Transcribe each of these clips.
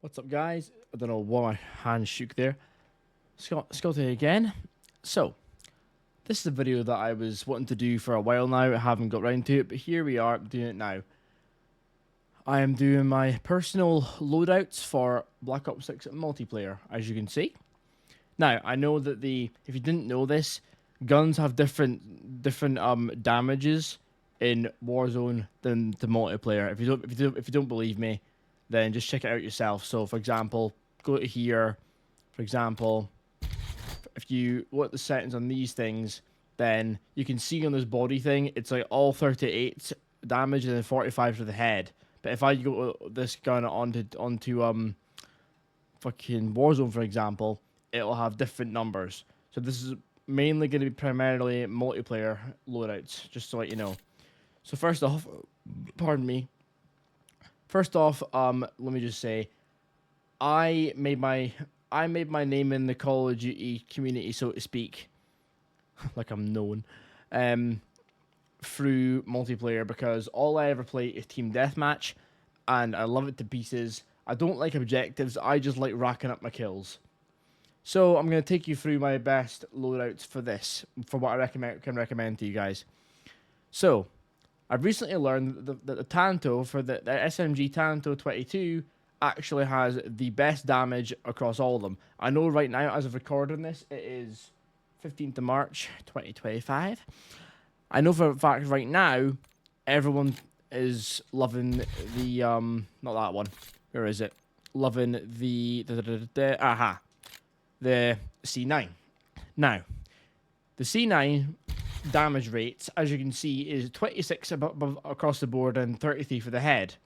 What's up, guys? I don't know why my hand shook there. Scotty again. So, this is a video that I was wanting to do for a while now. I haven't got round to it, but here we are doing it now. I am doing my personal loadouts for Black Ops 6 multiplayer, as you can see. Now, I know that if you didn't know this, guns have different damages in Warzone than the multiplayer. If you don't believe me, then just check it out yourself. So, for example, go to here. For example, if you want the settings on these things, then you can see on this body thing, it's like all 38 damage and then 45 to the head. But if I go this gun onto fucking Warzone, for example, it'll have different numbers. So this is mainly going to be primarily multiplayer loadouts, just to let you know. So first off, pardon me. First off, let me just say, I made my name in the Call of Duty community, so to speak, like I'm known, through multiplayer, because all I ever play is team deathmatch, and I love it to pieces. I don't like objectives. I just like racking up my kills. So I'm gonna take you through my best loadouts for this, for what I can recommend to you guys. So, I've recently learned that the Tanto, for the SMG Tanto 22, actually has the best damage across all of them. I know right now, as of recording this, it is 15th of March, 2025. I know for a fact right now, everyone is loving the, not that one. Where is it? Loving the C9. Now, the C9 damage rates, as you can see, is 26 above across the board and 33 for the head.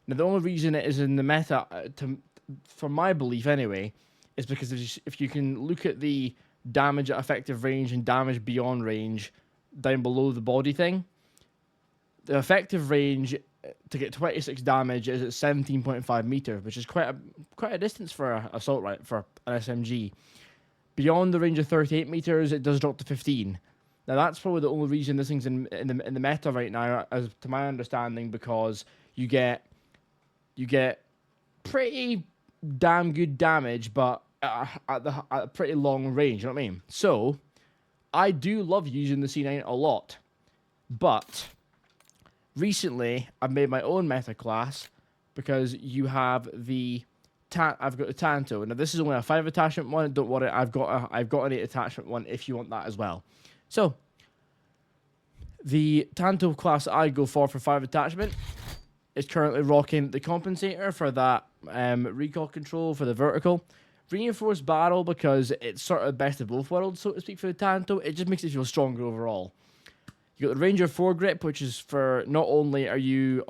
Now, the only reason it is in the meta, for my belief anyway, is because if you can look at the damage at effective range and damage beyond range down below the body thing, the effective range to get 26 damage is at 17.5 meters, which is quite a distance for an assault rifle, for an SMG. Beyond the range of 38 meters, it does drop to 15. Now, that's probably the only reason this thing's in the meta right now, as to my understanding, because you get pretty damn good damage, but at a pretty long range, you know what I mean? So, I do love using the C9 a lot, but recently, I've made my own meta class, because you have I've got the Tanto. Now, this is only a 5 attachment one. Don't worry, I've got an 8 attachment one if you want that as well. So, the Tanto class I go for 5 attachment is currently rocking the compensator for that recoil control for the vertical. Reinforced barrel, because it's sort of best of both worlds, so to speak, for the Tanto. It just makes it feel stronger overall. You got the Ranger foregrip, which is for not only are you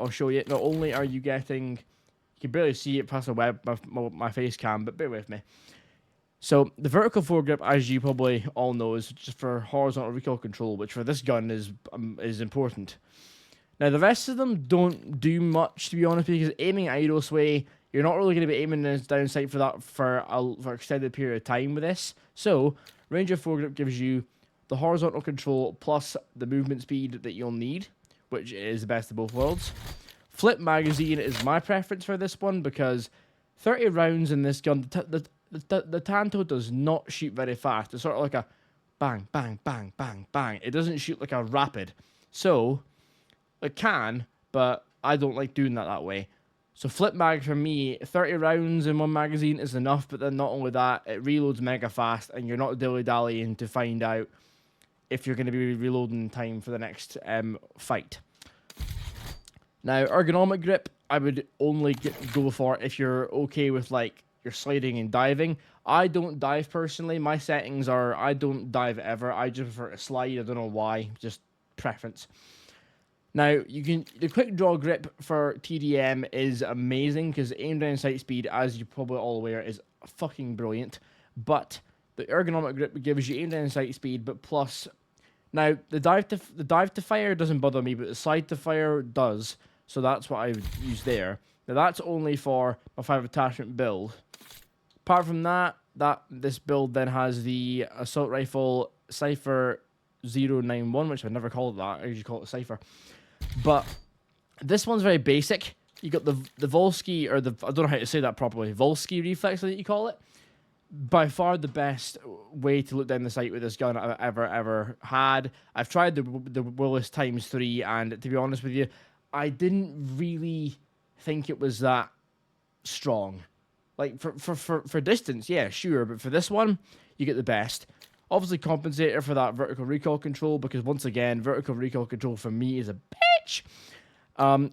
getting, you can barely see it past my face cam, but bear with me. So, the vertical foregrip, as you probably all know, is just for horizontal recoil control, which for this gun is important. Now, the rest of them don't do much, to be honest, because aiming at IRO sway, you're not really going to be aiming down sight for that for an extended period of time with this. So, Ranger foregrip gives you the horizontal control plus the movement speed that you'll need, which is the best of both worlds. Flip magazine is my preference for this one, because 30 rounds in this gun, the Tanto does not shoot very fast. It's sort of like a bang, bang, bang, bang, bang. It doesn't shoot like a rapid. So, it can, but I don't like doing that way. So, flip mag for me, 30 rounds in one magazine is enough, but then not only that, it reloads mega fast, and you're not dilly-dallying to find out if you're going to be reloading in time for the next fight. Now, ergonomic grip, I would only go for if you're okay with, like, your sliding and diving. I don't dive personally. My settings are, I don't dive ever. I just prefer to slide. I don't know why. Just preference. Now, the quick draw grip for TDM is amazing, because aim down sight speed, as you're probably all aware, is fucking brilliant. But the ergonomic grip gives you aim down sight speed, but plus, now the dive to fire doesn't bother me, but the slide to fire does. So that's what I would use there. Now that's only for my 5 attachment build. Apart from that, this build then has the assault rifle Cypher 091, which I never called that. I usually call it Cypher. But this one's very basic. You got the Volsky, or the, I don't know how to say that properly, Volsky reflex, I think you call it. By far the best way to look down the sight with this gun I've ever had. I've tried the Willis ×3, and to be honest with you, I didn't really think it was that strong. Like for distance, yeah, sure, but for this one, you get the best. Obviously, compensator for that vertical recoil control, because once again, vertical recoil control for me is a bitch.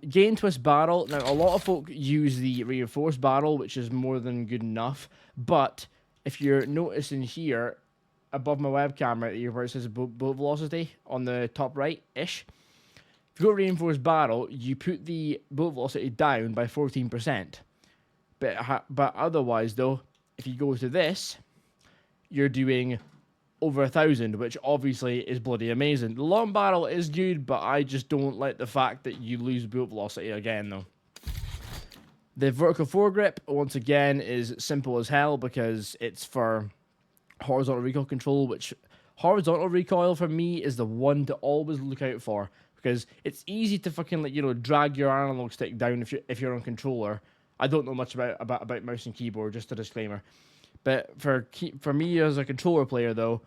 Gain twist barrel. Now, a lot of folk use the reinforced barrel, which is more than good enough, but if you're noticing here, above my webcam right here, where it says bullet velocity on the top right-ish, if you go reinforced barrel, you put the bullet velocity down by 14%. But otherwise, though, if you go to this, you're doing over 1,000, which obviously is bloody amazing. The long barrel is good, but I just don't like the fact that you lose bullet velocity again, though. The vertical foregrip, once again, is simple as hell because it's for horizontal recoil control, which horizontal recoil for me is the one to always look out for, because it's easy to fucking, like, you know, drag your analog stick down if you're on controller. I don't know much about mouse and keyboard, just a disclaimer. But for me as a controller player, though,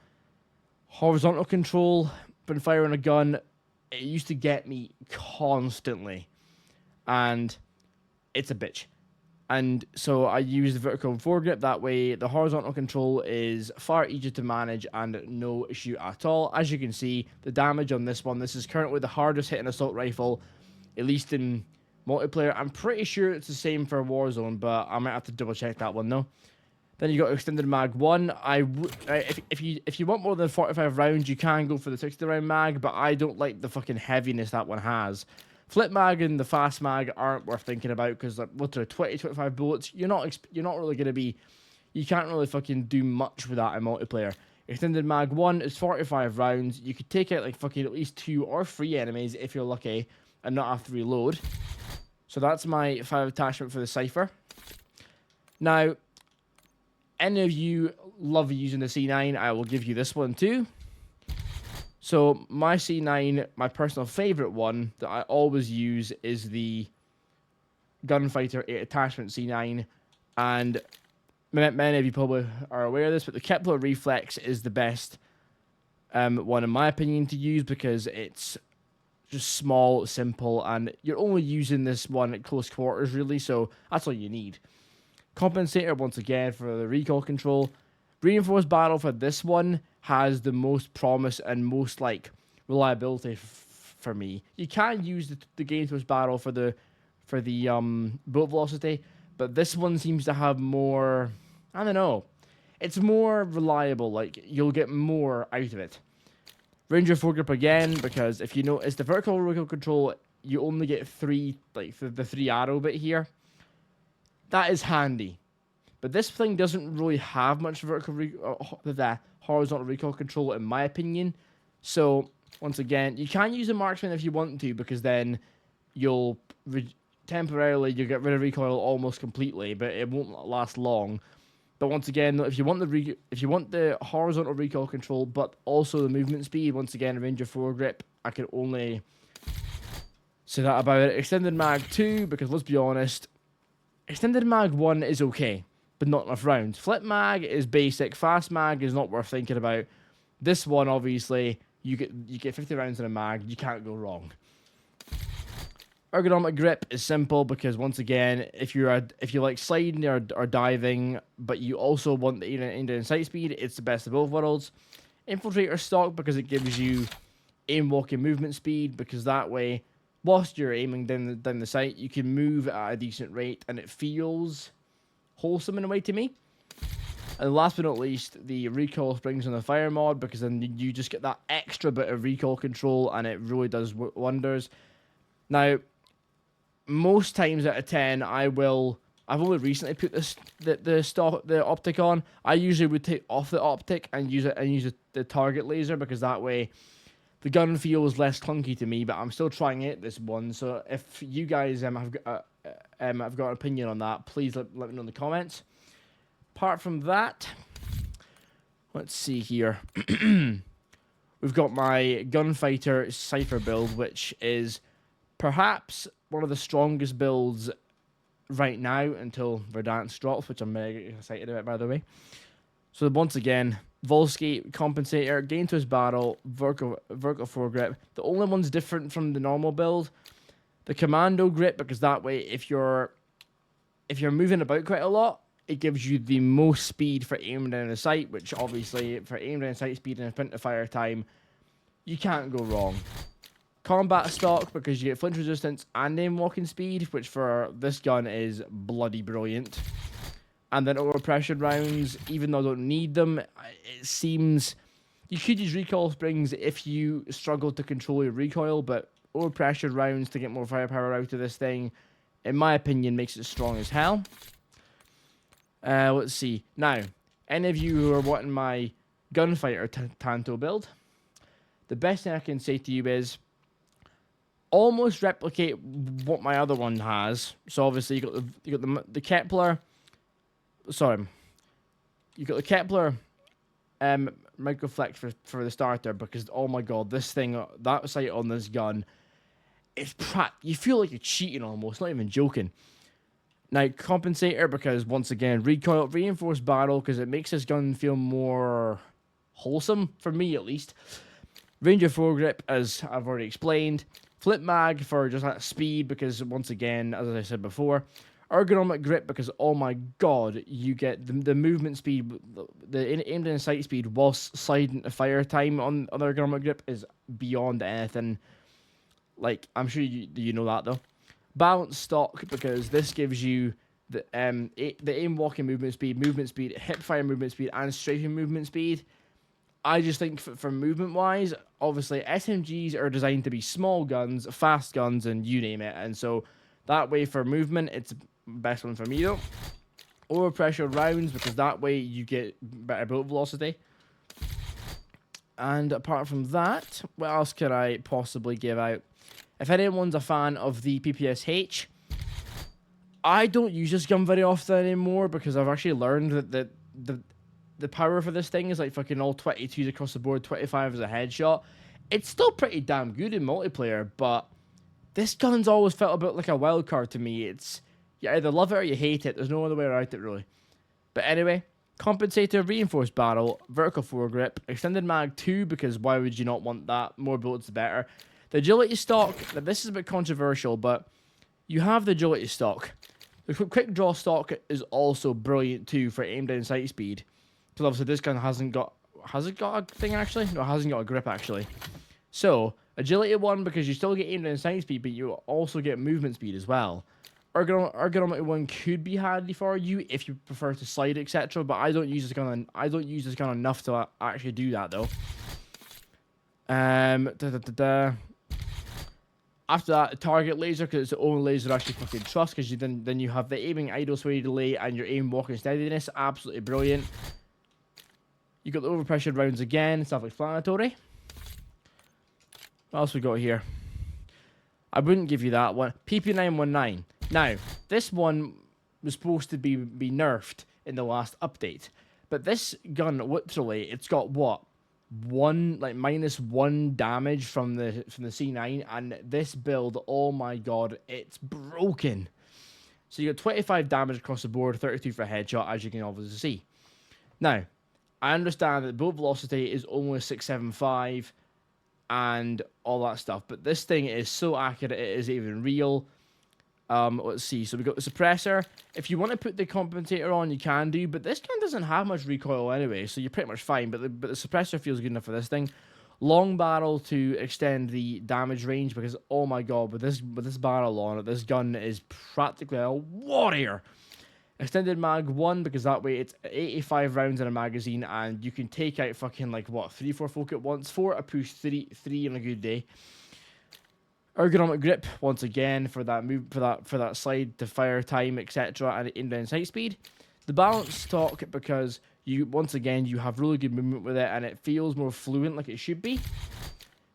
horizontal control when firing a gun, it used to get me constantly, and it's a bitch. And so I use the vertical foregrip. That way, the horizontal control is far easier to manage and no issue at all. As you can see, the damage on this one, this is currently the hardest hitting assault rifle, at least in multiplayer. I'm pretty sure it's the same for Warzone, but I might have to double check that one though. Then you got extended mag 1. If you want more than 45 rounds, you can go for the 60 round mag, but I don't like the fucking heaviness that one has. Flip mag and the fast mag aren't worth thinking about, because like, what are 20-25 bullets? You're not really gonna be. You can't really fucking do much with that in multiplayer. Extended mag 1 is 45 rounds. You could take out like fucking at least 2 or 3 enemies if you're lucky, and not have to reload. So that's my 5 attachment for the Cypher. Now, any of you love using the C9, I will give you this one too. So my C9, my personal favorite one that I always use is the Gunfighter 8 attachment C9, and many of you probably are aware of this, but the Kepler Reflex is the best one in my opinion to use, because it's just small, simple, and you're only using this one at close quarters really, so that's all you need. Compensator, once again, for the recoil control. Reinforced barrel for this one has the most promise and most like reliability for me. You can use the gain twist barrel for the bullet velocity, but this one seems to have more, I don't know, it's more reliable, like you'll get more out of it. Ranger foregrip again, because if you notice the vertical recoil control, you only get 3, like the 3 arrow bit here. That is handy. But this thing doesn't really have much vertical the horizontal recoil control, in my opinion. So, once again, you can use a marksman if you want to, because then you'll temporarily get rid of recoil almost completely, but it won't last long. But once again, if you want the horizontal recoil control, but also the movement speed, once again, Ranger foregrip, I can only say that about it. Extended mag 2, because let's be honest, extended mag 1 is okay, but not enough rounds. Flip mag is basic. Fast mag is not worth thinking about. This one, obviously, you get 50 rounds in a mag. You can't go wrong. Ergonomic grip is simple, because once again, if you like sliding or diving, but you also want the aim down sight speed, it's the best of both worlds. Infiltrator stock, because it gives you aim walking movement speed, because that way, whilst you're aiming down the sight, you can move at a decent rate, and it feels wholesome in a way to me. And last but not least, the recoil springs on the fire mod, because then you just get that extra bit of recoil control, and it really does wonders. Now, most times out of 10, I've only recently put the optic on. I usually would take off the optic and use the target laser, because that way the gun feels less clunky to me. But I'm still trying it this one, so if you guys have got an opinion on that, please let me know in the comments. Apart from that, let's see here. We've got my Gunfighter Cypher build, which is Perhaps one of the strongest builds right now until Verdansk drops, which I'm mega excited about, by the way. So once again, Volsky, Compensator, Gain to his Barrel, Vertical Foregrip. The only one's different from the normal build, the Commando Grip, because that way if you're moving about quite a lot, it gives you the most speed for aiming down the sight, which obviously for aiming down sight speed and sprint to fire time, you can't go wrong. Combat Stock, because you get flinch resistance and aim walking speed, which for this gun is bloody brilliant. And then overpressured rounds, even though I don't need them, it seems you could use recoil springs if you struggle to control your recoil, but overpressured rounds to get more firepower out of this thing, in my opinion, makes it strong as hell. Let's see. Now, any of you who are wanting my gunfighter Tanto build, the best thing I can say to you is almost replicate what my other one has. So obviously you got the Kepler. Sorry, you got the Kepler Microflex for the starter, because oh my god, this thing, that sight on this gun, it's you feel like you're cheating almost, not even joking. Now, Compensator, because once again, recoil, reinforced barrel, because it makes this gun feel more wholesome, for me at least. Ranger foregrip, as I've already explained. Flip mag for just that speed, because once again, as I said before. Ergonomic grip, because oh my god, you get the movement speed, the aimed in sight speed whilst sliding to fire time on ergonomic grip is beyond anything. Like, I'm sure you know that though. Balanced stock, because this gives you the aim walking movement speed, hip fire movement speed, and strafing movement speed. I just think for movement wise, obviously SMGs are designed to be small guns, fast guns, and you name it, and so that way for movement, it's the best one for me though. Overpressure rounds, because that way you get better bullet velocity. And apart from that, what else could I possibly give out? If anyone's a fan of the PPSH, I don't use this gun very often anymore, because I've actually learned that the power for this thing is like fucking all 22s across the board, 25 as a headshot. It's still pretty damn good in multiplayer, but this gun's always felt a bit like a wild card to me. It's, you either love it or you hate it. There's no other way around it, really. But anyway, Compensator, reinforced barrel, vertical foregrip, extended mag 2, because why would you not want that? More bullets the better. The agility stock, now this is a bit controversial, but you have the agility stock. The quick draw stock is also brilliant too for aim down sight speed. Because obviously this gun hasn't got, has it got a thing actually? No, it hasn't got a grip actually. So, agility 1, because you still get aim down sight speed, but you also get movement speed as well. Ergonomic 1 could be handy for you if you prefer to slide, etc. But I don't use this gun enough to actually do that though. After that, target laser, because it's the only laser I actually fucking trust, because then you have the aiming idle sway delay and your aim walking steadiness. Absolutely brilliant. You got the overpressured rounds again, self-explanatory. What else we got here? I wouldn't give you that one. PP919. Now, this one was supposed to be nerfed in the last update, but this gun literally, it's got what? -1 damage from the C9, and this build, oh my god, it's broken. So you got 25 damage across the board, 32 for a headshot, as you can obviously see. Now, I understand that bullet velocity is only 675 and all that stuff, but this thing is so accurate it is even real. Let's see, so we got the suppressor. If you want to put the compensator on, you can do, but this gun doesn't have much recoil anyway, so you're pretty much fine, but the suppressor feels good enough for this thing. Long barrel to extend the damage range, because oh my god, with this barrel on it, this gun is practically a warrior. Extended mag 1, because that way it's 85 rounds in a magazine, and you can take out fucking like what, 3-4 folk at once, 4 a push, 3 on a good day. Ergonomic grip, once again, for that move, for that slide to fire time, etc., and in-down sight speed. The balance stock, because once again you have really good movement with it, and it feels more fluent like it should be.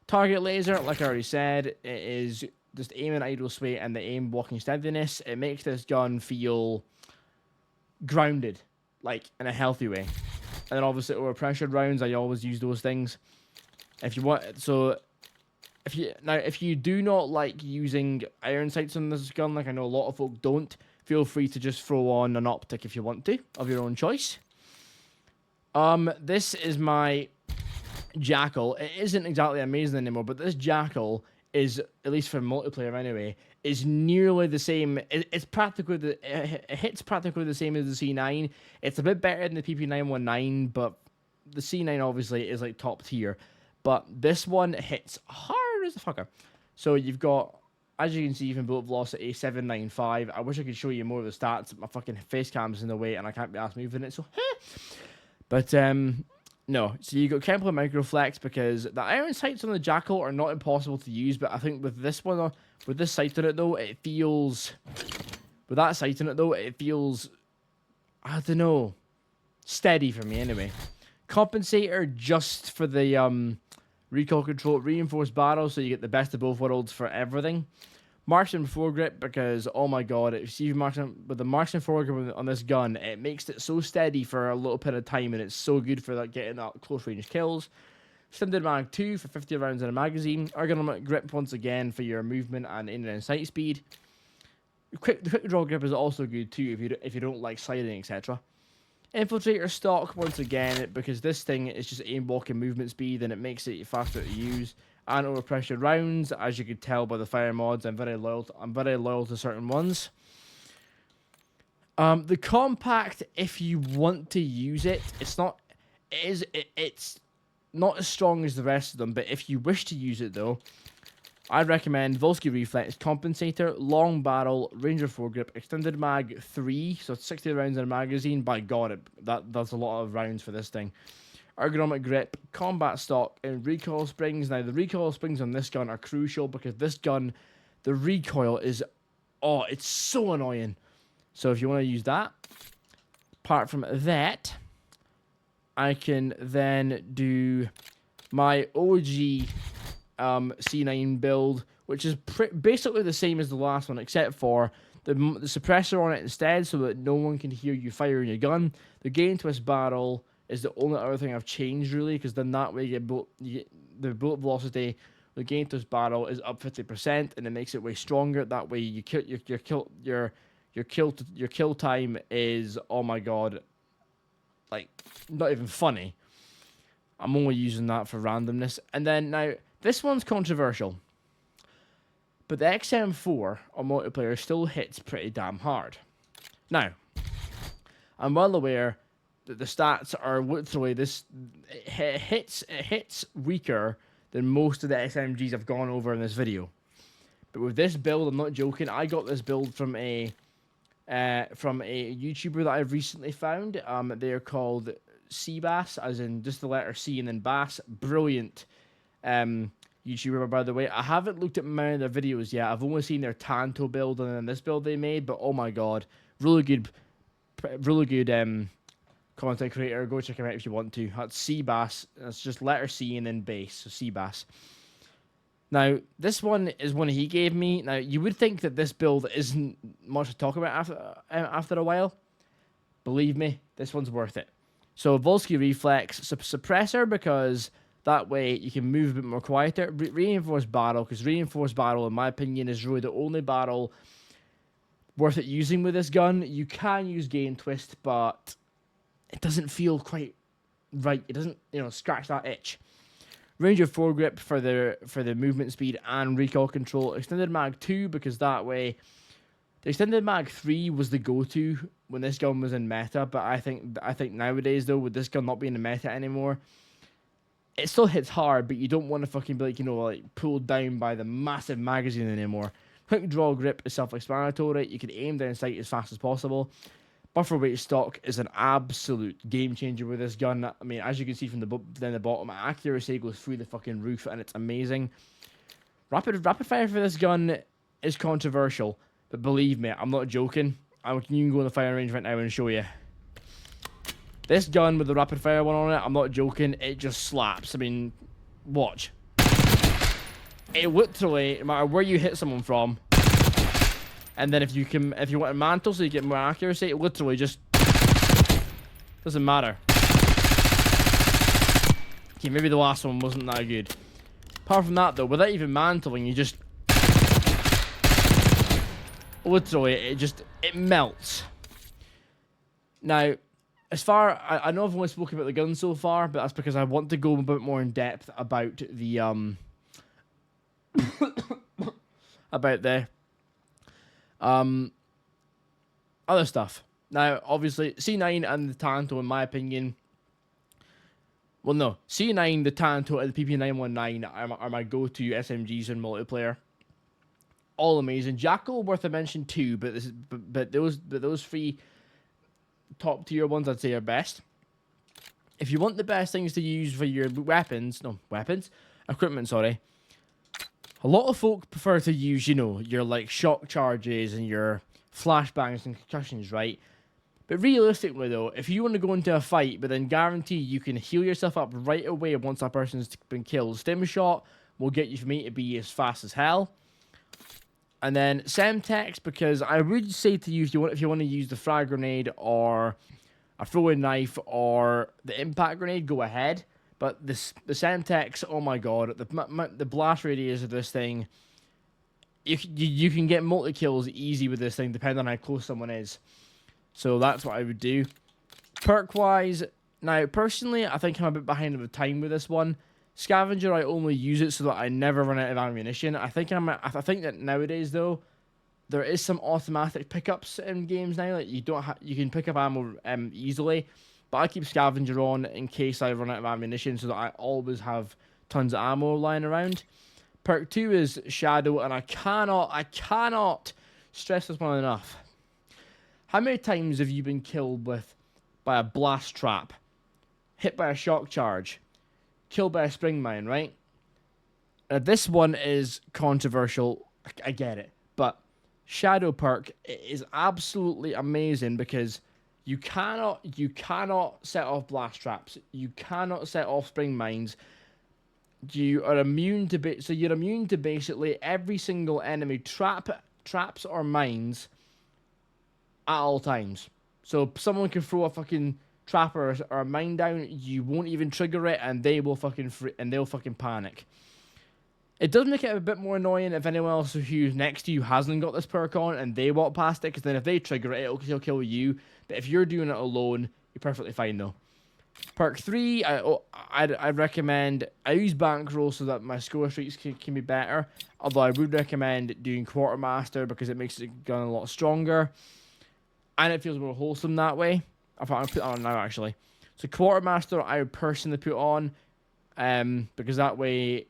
Target laser, like I already said, it is just aim and idle sway and the aim walking steadiness. It makes this gun feel grounded, like in a healthy way. And then obviously overpressured rounds, I always use those things. If you want, so if you do not like using iron sights on this gun, like I know a lot of folk don't, feel free to just throw on an optic if you want to, of your own choice. This is my Jackal. It isn't exactly amazing anymore, but this Jackal is, at least for multiplayer anyway, is nearly the same. It's practically it hits practically the same as the C9. It's a bit better than the PP919, but the C9 obviously is like top tier. But this one hits hard as a fucker. So you've got, as you can see, from bullet velocity 795. I wish I could show you more of the stats. My fucking face cam's in the way, and I can't be asked moving it. So, but no. So you got Kemper Microflex, because the iron sights on the Jackal are not impossible to use. But I think with this one, with this sight on it though, it feels, with that sight on it though, it feels, I don't know, steady for me anyway. Compensator just for the recoil control, reinforced barrel, so you get the best of both worlds for everything. Marksman foregrip, because oh my god, if you see marksman with the marksman foregrip on this gun, it makes it so steady for a little bit of time, and it's so good for like getting that close range kills. Extended mag 2 for 50 rounds in a magazine. Ergonomic grip once again for your movement and in and sight speed. The quick draw grip is also good too if you don't like sliding, etc. Infiltrator stock once again, because this thing is just aim walking movement speed and it makes it faster to use. And overpressure rounds, as you could tell by the fire mods, I'm very loyal to certain ones. The compact, if you want to use it, it's not as strong as the rest of them, but if you wish to use it though, I'd recommend Volsky Reflex, Compensator, Long Barrel, Ranger Foregrip, Extended Mag 3, so it's 60 rounds in a magazine. By God, that's a lot of rounds for this thing. Ergonomic grip, combat stock, and recoil springs. Now, the recoil springs on this gun are crucial, because this gun, the recoil is, oh, it's so annoying. So if you want to use that, apart from that, I can then do my OG C9 build, which is basically the same as the last one, except for the suppressor on it instead, so that no one can hear you firing your gun. The gain twist barrel is the only other thing I've changed, really, because then that way you get the bullet velocity. The gain twist barrel is up 50%, and it makes it way stronger. That way you kill your kill time is, oh my god, like not even funny. I'm only using that for randomness. And then now this one's controversial, but the XM4 on multiplayer still hits pretty damn hard. Now, I'm well aware that the stats are literally this. It hits weaker than most of the SMGs I've gone over in this video. But with this build, I'm not joking. I got this build from a YouTuber that I've recently found. They're called Seabass, as in just the letter C and then Bass. Brilliant YouTuber, by the way. I haven't looked at many of their videos yet. I've only seen their Tanto build and then this build they made. But oh my god, really good content creator. Go check him out if you want to. That's Seabass. That's just letter C and then base. So Seabass. Now, this one is one he gave me. Now, you would think that this build isn't much to talk about after a while. Believe me, this one's worth it. So, Volsky Reflex, suppressor, because that way you can move a bit more quieter. Reinforced barrel, because reinforced barrel, in my opinion, is really the only barrel worth it using with this gun. You can use gain twist, but it doesn't feel quite right. It doesn't, scratch that itch. Ranger foregrip for the movement speed and recoil control. Extended mag 2, because that way, the extended mag 3 was the go-to when this gun was in meta. But I think nowadays though, with this gun not being in meta anymore, it still hits hard, but you don't want to fucking be like pulled down by the massive magazine anymore. Quick draw grip is self-explanatory. You can aim down sight as fast as possible. Buffer weight stock is an absolute game changer with this gun. I mean, as you can see from the bottom, accuracy goes through the fucking roof, and it's amazing. Rapid fire for this gun is controversial, but believe me, I'm not joking. You can go in the firing range right now and show you. This gun with the rapid fire one on it, I'm not joking. It just slaps. I mean, watch. It literally, no matter where you hit someone from. And then if you want a mantle so you get more accuracy, it literally just doesn't matter. Okay, maybe the last one wasn't that good. Apart from that, though, without even mantling, you just literally it melts. Now, as far I know I've only spoken about the gun so far, but that's because I want to go a bit more in depth about the about the other stuff. Now, obviously, C9 and the Tanto, in my opinion. Well, no, C9, the Tanto, and the PP919 are my go-to SMGs in multiplayer. All amazing. Jackal worth a mention too, but those three top tier ones I'd say are best. If you want the best things to use for your equipment, sorry. A lot of folk prefer to use, you know, your like shock charges and your flashbangs and concussions, right? But realistically though, if you want to go into a fight, but then guarantee you can heal yourself up right away once that person's been killed, Stim Shot will get you from A to B as fast as hell. And then Semtex, because I would say to you, if you want to use the frag grenade or a throwing knife or the impact grenade, go ahead. But the Semtex, oh my god, the blast radius of this thing, you can get multi-kills easy with this thing, depending on how close someone is. So that's what I would do. Perk-wise, now, personally, I think I'm a bit behind of time with this one. Scavenger, I only use it so that I never run out of ammunition. I think that nowadays, though, there is some automatic pickups in games now. Like you can pick up ammo easily. But I keep Scavenger on in case I run out of ammunition so that I always have tons of ammo lying around. Perk 2 is Shadow, and I cannot stress this one enough. How many times have you been killed by a blast trap, hit by a shock charge, killed by a spring mine, right? This one is controversial, I get it, but Shadow perk is absolutely amazing because you cannot set off blast traps, you cannot set off spring mines. You are immune to you're immune to basically every single enemy traps or mines at all times. So someone can throw a fucking trap or a mine down, you won't even trigger it, and they'll fucking panic. It does make it a bit more annoying if anyone else who's next to you hasn't got this perk on and they walk past it, because then if they trigger it, it'll kill you. But if you're doing it alone, you're perfectly fine though. Perk 3, I'd recommend. I use bankroll so that my score streaks can be better. Although I would recommend doing Quartermaster because it makes the gun a lot stronger. And it feels more wholesome that way. I'll put that on now, actually. So Quartermaster, I would personally put on, because that way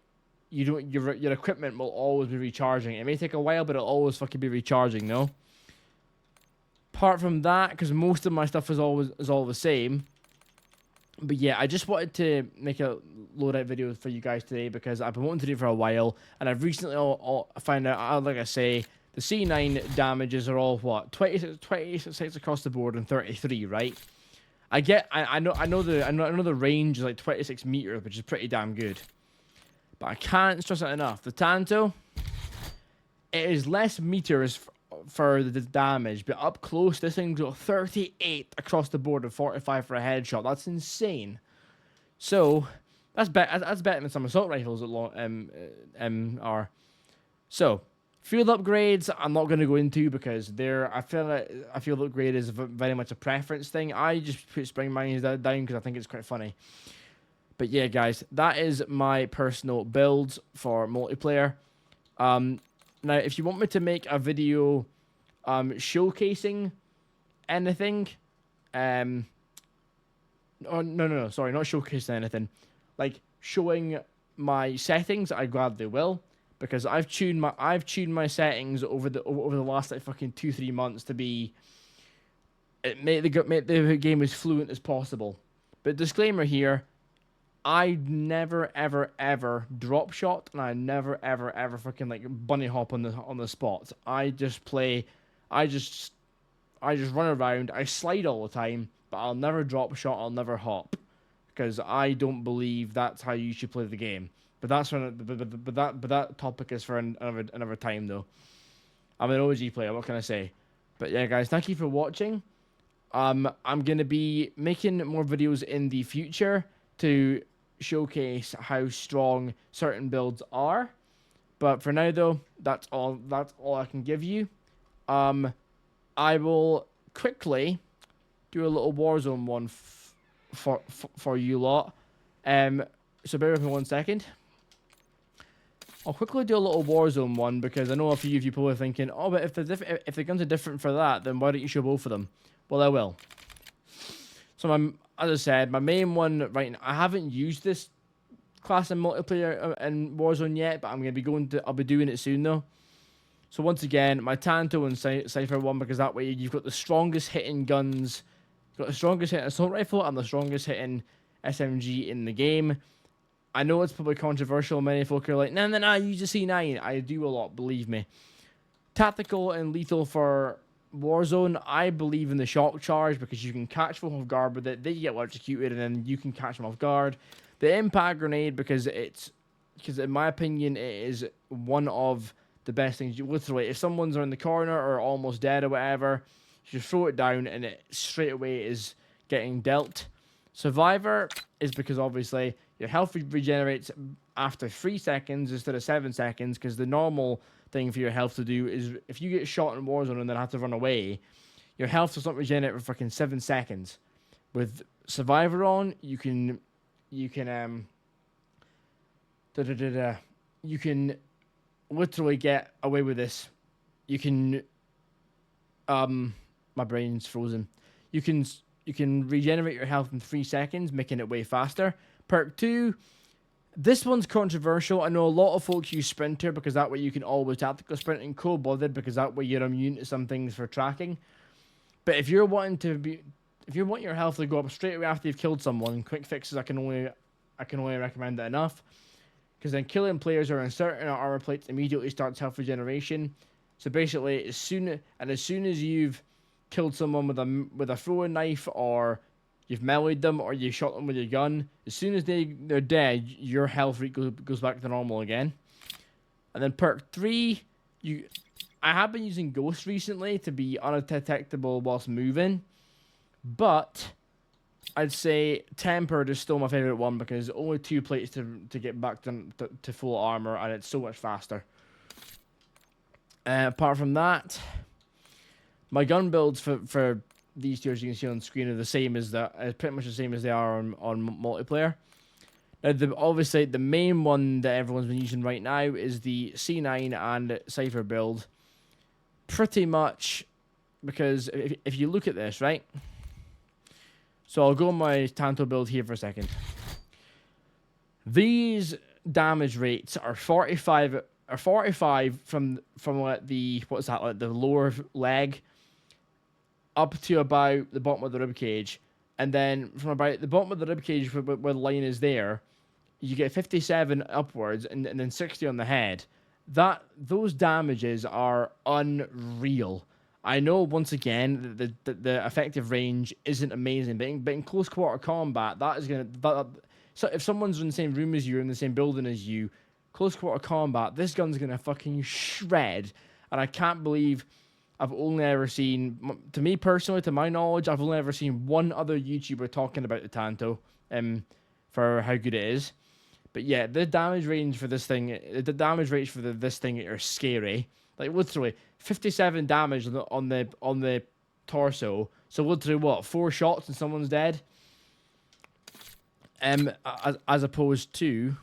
your equipment will always be recharging. It may take a while, but it'll always fucking be recharging, no? Apart from that, because most of my stuff is all the same. But yeah, I just wanted to make a loadout video for you guys today because I've been wanting to do it for a while, and I've recently found out, like I say, the C9 damages are all what 26 across the board and 33, right? I know the range is like 26 meters, which is pretty damn good. But I can't stress it enough. The Tanto, it is less meters for the damage, but up close, this thing's got 38 across the board and 45 for a headshot. That's insane. So that's better than some assault rifles are. So field upgrades, I'm not going to go into because I feel like a field upgrade is very much a preference thing. I just put spring mines down because I think it's quite funny. But yeah, guys, that is my personal builds for multiplayer. Now, if you want me to make a video showcasing anything, no, sorry, not showcasing anything, like showing my settings, I gladly will, because I've tuned my settings over the last like fucking 2-3 months to be make the game as fluent as possible. But disclaimer here, I never ever drop shot, and I never ever fucking like bunny hop on the spot. I just run around. I slide all the time, but I'll never drop shot. I'll never hop, because I don't believe that's how you should play the game. But that topic is for another time though. I'm an OG player. What can I say? But yeah, guys, thank you for watching. I'm gonna be making more videos in the future to showcase how strong certain builds are. But for now, though, that's all I can give you. I will quickly do a little Warzone one for you lot. So bear with me 1 second. I'll quickly do a little Warzone one because I know a few of you probably thinking, oh, but if the guns are different for that, then why don't you show both of them? Well, I will. So as I said, my main one right now, I haven't used this class in multiplayer in Warzone yet, but I'll be doing it soon though. So once again, my Tanto and Cypher one, because that way you've got the strongest hitting guns, you've got the strongest hitting assault rifle and the strongest hitting SMG in the game. I know it's probably controversial. Many folk are like, no, use a C9. I do a lot, believe me. Tactical and lethal for Warzone, I believe in the shock charge because you can catch them off guard with it. They get electrocuted and then you can catch them off guard. The impact grenade, because in my opinion, it is one of the best things. You literally, if someone's in the corner or almost dead or whatever, you just throw it down and it straight away is getting dealt. Survivor is because obviously your health regenerates after 3 seconds instead of 7 seconds, because the normal thing for your health to do is if you get shot in Warzone and then have to run away, your health does not regenerate for fucking 7 seconds. With Survivor on, you can literally get away with this. You can my brain's frozen. You can regenerate your health in 3 seconds, making it way faster. Perk 2, this one's controversial. I know a lot of folks use Sprinter because that way you can always tactical sprint, and cold-blooded because that way you're immune to some things for tracking. But if you're wanting your health to go up straight away after you've killed someone, quick fixes I can only recommend that enough. Because then killing players who are in certain armor plates immediately starts health regeneration. So basically, as soon as you've killed someone with a throwing knife, or you've meleeed them, or you shot them with your gun, as soon as they're dead, your health rate goes back to normal again. And then perk 3, I have been using Ghost recently to be undetectable whilst moving, but I'd say Tempered is still my favorite one because only 2 plates to get back to full armor, and it's so much faster. Apart from that, my gun builds for these two, as you can see on screen, are the same as pretty much the same as they are on multiplayer. Now, obviously, the main one that everyone's been using right now is the C9 and Cypher build. Pretty much because if you look at this, right? So I'll go on my Tanto build here for a second. These damage rates are 45 from like the lower leg up to about the bottom of the rib cage, and then from about the bottom of the rib cage where the line is there, you get 57 upwards, and then 60 on the head. Those damages are unreal. I know, once again, the effective range isn't amazing, but in close quarter combat, so if someone's in the same room as you, in the same building as you, close quarter combat, this gun's gonna fucking shred. And I can't believe I've only ever seen, to me personally, to my knowledge, I've only ever seen one other YouTuber talking about the Tanto, for how good it is. But yeah, the damage range for this thing, this thing are scary. Like literally 57 damage on the torso. So literally what, 4 shots and someone's dead? As opposed to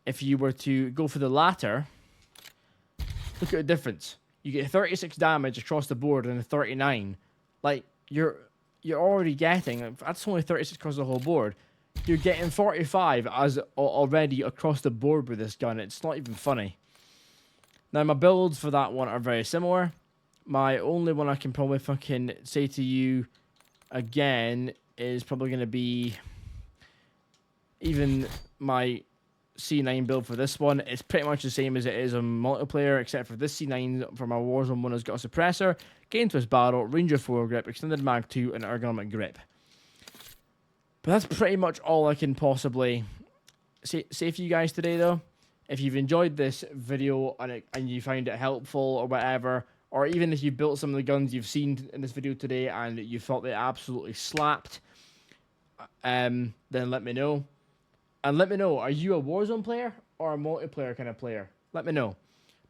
if you were to go for the latter, look at the difference. You get 36 damage across the board and a 39. Like you're already getting, that's only 36 across the whole board. You're getting 45 as already across the board with this gun. It's not even funny. Now, my builds for that one are very similar. My only one I can probably fucking say to you again is probably going to be even my C9 build for this one. It's pretty much the same as it is on multiplayer, except for this C9 for my Warzone one has got a suppressor, gain twist barrel, Ranger 4 grip, extended mag 2, and ergonomic grip. But that's pretty much all I can possibly say for you guys today, though. If you've enjoyed this video and you find it helpful or whatever, or even if you built some of the guns you've seen in this video today and you thought they absolutely slapped, then let me know. And let me know, are you a Warzone player or a multiplayer kind of player? Let me know.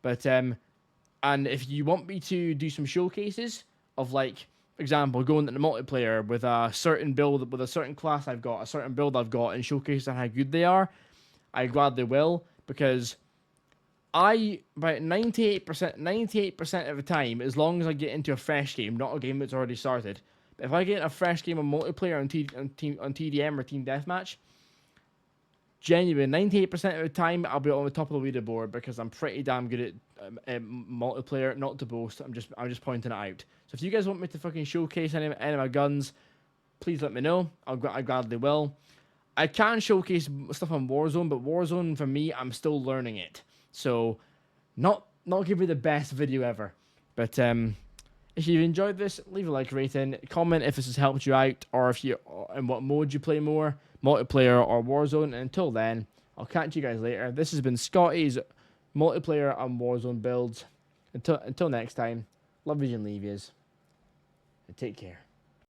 But and if you want me to do some showcases of, like, for example, going into multiplayer with a certain build, with a certain class I've got, a certain build I've got, and showcasing how good they are, I gladly will, because about 98% of the time, as long as I get into a fresh game, not a game that's already started, but if I get a fresh game of multiplayer on TDM or Team Deathmatch, genuine 98% of the time I'll be on the top of the leaderboard, because I'm pretty damn good at multiplayer. Not to boast, I'm just pointing it out. So if you guys want me to fucking showcase any of my guns, please let me know. I gladly will. I can showcase stuff on Warzone, but Warzone for me, I'm still learning it. So not give you the best video ever. But if you've enjoyed this, leave a like rating, comment if this has helped you out, or if you in what mode you play more, multiplayer or Warzone. And until then, I'll catch you guys later. This has been Scotty's multiplayer and Warzone builds. Until next time, love yous and leave yous, and take care.